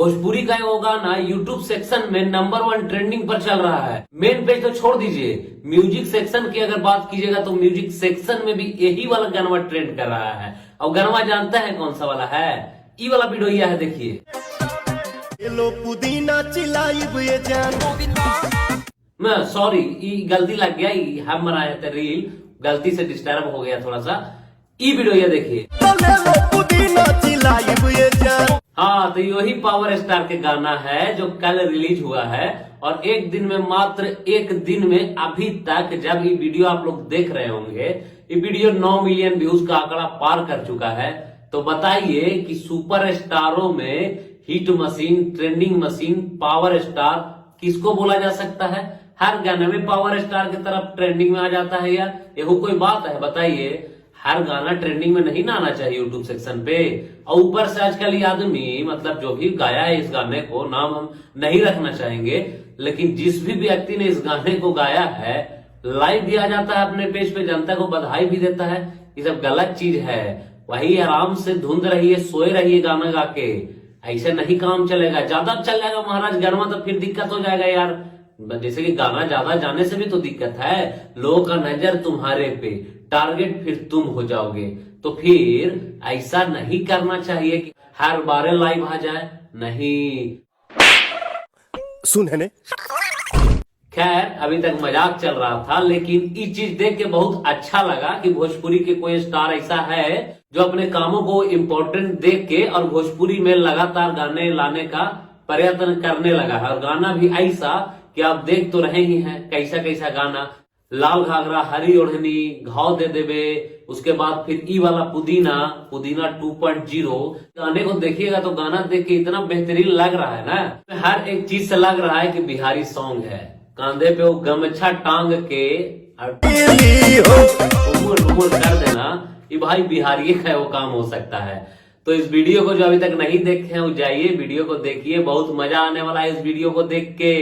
भोजपुरी का वो गाना यूट्यूब सेक्शन में नंबर 1 ट्रेंडिंग पर चल रहा है। मेन पेज तो छोड़ दीजिए, म्यूजिक सेक्शन की अगर बात कीजिएगा तो म्यूजिक सेक्शन में भी यही वाला गाना ट्रेंड कर रहा है। और गाना जानता है कौन सा वाला है? ई वाला वीडियो है, देखिए। पुदीना चिल्लाई सॉरी, गलती लग गया, हम बनाए थे रील, गलती से डिस्टर्ब हो गया थोड़ा सा। ई वीडियो ये देखिए। हाँ, तो यही पावर स्टार के गाना है जो कल रिलीज हुआ है। और एक दिन में, मात्र एक दिन में, अभी तक जब ये वीडियो आप लोग देख रहे होंगे, ये वीडियो 9 मिलियन व्यूज का आंकड़ा पार कर चुका है। तो बताइए कि सुपर स्टारों में hit machine, trending machine, power star किसको बोला जा सकता है? हर गाने में पावर स्टार की तरफ ट्रेंडिंग में आ जाता है यार, ये कोई बात है? बताइए, हर गाना ट्रेंडिंग में नहीं ना आना चाहिए यूट्यूब सेक्शन पे। और ऊपर से आजकल ये आदमी, मतलब जो भी गाया है इस गाने को, नाम हम नहीं रखना चाहेंगे, लेकिन जिस भी व्यक्ति ने इस गाने को गाया है, लाइव भी आ जाता है अपने पेज पे, जनता को बधाई भी देता है। ये सब गलत चीज है। वही आराम से धुंध रहिए, सोए रहिए गाना गा के, ऐसे नहीं काम चलेगा। ज्यादा चल जाएगा महाराज गाना तो फिर दिक्कत हो जाएगा यार। जैसे कि गाना ज्यादा जाने से भी तो दिक्कत है। लोगों का नजर तुम्हारे पे, टारगेट फिर तुम हो जाओगे। तो फिर ऐसा नहीं करना चाहिए कि हर बार लाइव आ जाए, नहीं। सुन है ने? खैर, अभी तक मजाक चल रहा था, लेकिन ये चीज देख के बहुत अच्छा लगा कि भोजपुरी के कोई स्टार ऐसा है जो अपने कामों को इम्पोर्टेंट देख के और भोजपुरी में लगातार गाने लाने का प्रयत्न करने लगा है। और गाना भी ऐसा कि आप देख तो रहे ही हैं कैसा कैसा गाना। लाल घाघरा, हरी ओढ़नी, घाव दे देवे, उसके बाद फिर ई वाला पुदीना 2.0। गाने को देखिएगा तो गाना देख के इतना बेहतरीन लग रहा है ना, हर एक चीज से लग रहा है कि बिहारी सॉन्ग है। कांधे पे वो गमछा टांग के उमर कर देना, ये भाई बिहारी का वो काम हो सकता है। तो इस वीडियो को जो अभी तक नहीं देखे हैं, वो जाइए वीडियो को देखिए, बहुत मजा आने वाला है इस वीडियो को देख के।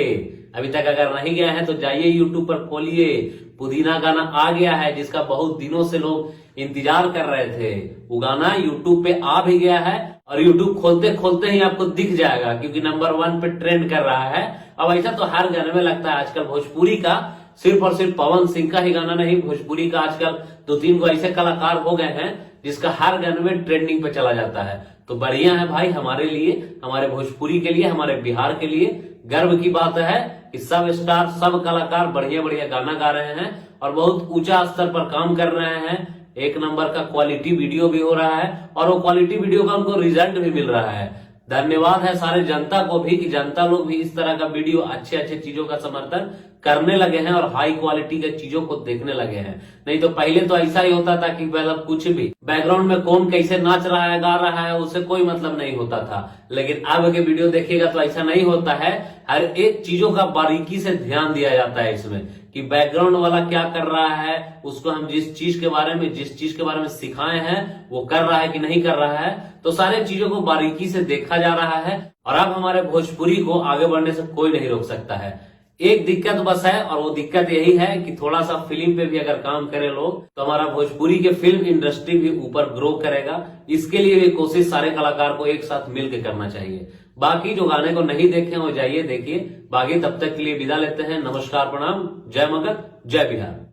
अभी तक अगर नहीं गया है तो जाइए यूट्यूब पर खोलिए, पुदीना गाना आ गया है जिसका बहुत दिनों से लोग इंतजार कर रहे थे। वो गाना यूट्यूब पे आ भी गया है और यूट्यूब खोलते खोलते ही आपको दिख जाएगा, क्योंकि नंबर 1 पे ट्रेंड कर रहा है। अब ऐसा तो हर गाने में लगता है आजकल। भोजपुरी का सिर्फ और सिर्फ पवन सिंह का ही गाना नहीं, भोजपुरी का आजकल 2-3 को ऐसे कलाकार हो गए हैं जिसका हर गाने में ट्रेंडिंग पे चला जाता है। तो बढ़िया है भाई, हमारे लिए, हमारे भोजपुरी के लिए, हमारे बिहार के लिए गर्व की बात है कि सब स्टार, सब कलाकार बढ़िया बढ़िया गाना गा रहे हैं और बहुत ऊंचा स्तर पर काम कर रहे हैं। एक नंबर का क्वालिटी वीडियो भी हो रहा है और वो क्वालिटी वीडियो का उनको रिजल्ट भी मिल रहा है। धन्यवाद है सारे जनता को भी कि जनता लोग भी इस तरह का वीडियो, अच्छे अच्छे चीजों का समर्थन करने लगे हैं और हाई क्वालिटी के चीजों को देखने लगे हैं। नहीं तो पहले तो ऐसा ही होता था कि मतलब कुछ भी बैकग्राउंड में कौन कैसे नाच रहा है, गा रहा है, उससे कोई मतलब नहीं होता था। लेकिन अब के वीडियो देखिएगा तो ऐसा नहीं होता है। हर एक चीजों का बारीकी से ध्यान दिया जाता है इसमें कि बैकग्राउंड वाला क्या कर रहा है, उसको हम जिस चीज के बारे में सिखाए हैं वो कर रहा है कि नहीं कर रहा है। तो सारे चीजों को बारीकी से देखा जा रहा है और अब हमारे भोजपुरी को आगे बढ़ने से कोई नहीं रोक सकता है। एक दिक्कत बस है, और वो दिक्कत यही है कि थोड़ा सा फिल्म पे भी अगर काम करें लोग तो हमारा भोजपुरी के फिल्म इंडस्ट्री भी ऊपर ग्रो करेगा। इसके लिए भी कोशिश सारे कलाकार को एक साथ मिलकर करना चाहिए। बाकी जो गाने को नहीं देखे वो जाइए देखिए। बाकी तब तक के लिए विदा लेते हैं। नमस्कार, प्रणाम, जय मगध, जय बिहार।